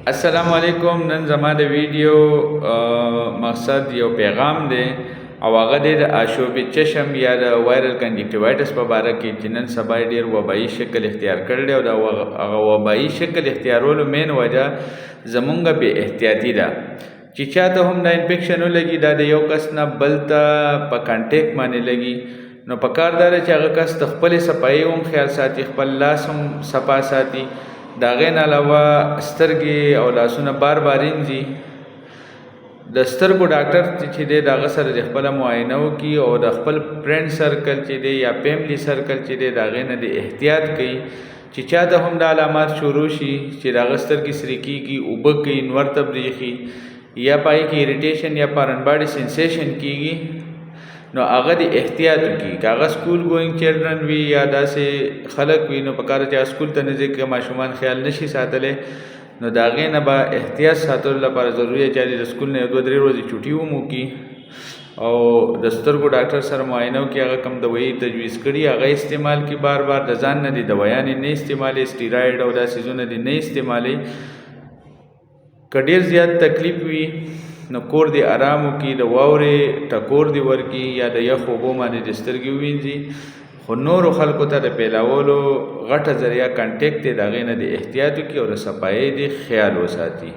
السلام علیکم. نن زما د ویډیو مقصد یو پیغام دی او هغه دی د آشوب چشم یا د وایرل کنجکټیوایټس په باره کې چې نن سبا یې ډېر وبایي شکل اختیار کړی دی او د هغه وبایي شکل اختیارولو مین وجه زمونږ بې احتیاطي ده چې چاته هم دا انفیکشن ولګي دا د یو کس نه بل ته په کانټیکټ باندې لګي نو پکار دا دی چې هغه کس د خپلې صفایي هم خیال ساتي، خپل لاس هم صفا ساتي، د هغې نه علاوه سترګې او لاسونه بار بار انځي. د سترګو ډاکټر چې دی د هغه سره د خپله معاینه وکړي او د خپل فرینډ سرکل چې دی یا فیملی سرکل چې دی د هغې نه د احتیاط کوي چې چاته هم د علامات شروع شي چې د هغه سترګې سرې کېږي، اوبه کوي، نور ته بریښي یا پای کې اریټیشن یا فارن باډي سینسیشن کېږي نو هغه د احتیاط وکړي. که هغه سکول ګوینګ چلډرن وي یا داسې خلک وي نو پکار چې سکول ته نه ځي که ماشومان خیال نشي ساتلی نو د هغې نه به احتیاط ساتلو لپاره ضروري دی چې د سکول نه 2-3 ورځې چوټي هم وکړي او د سترګو ډاکټر سره معاینه وکړي، هغه کوم دوایي تجویز کړي هغه استعمال کړي، بار بار د ځان نه دي دوایانې نه استعمالوي، سټیراید او دا څیزونه دي نه استعمالوي. که ډېر زیات تکلیف وي نو کور دی آرام وکړي، د واورې ټکور دی ورکړي یا د یخ اوبو باندې د سترګې ووینځي، خو نورو خلکو ته د پیلاولو غټه ذریعه کانټیکټ دی د هغې نه د احتیاط وکړي او د صفایۍ دی خیال وساتي.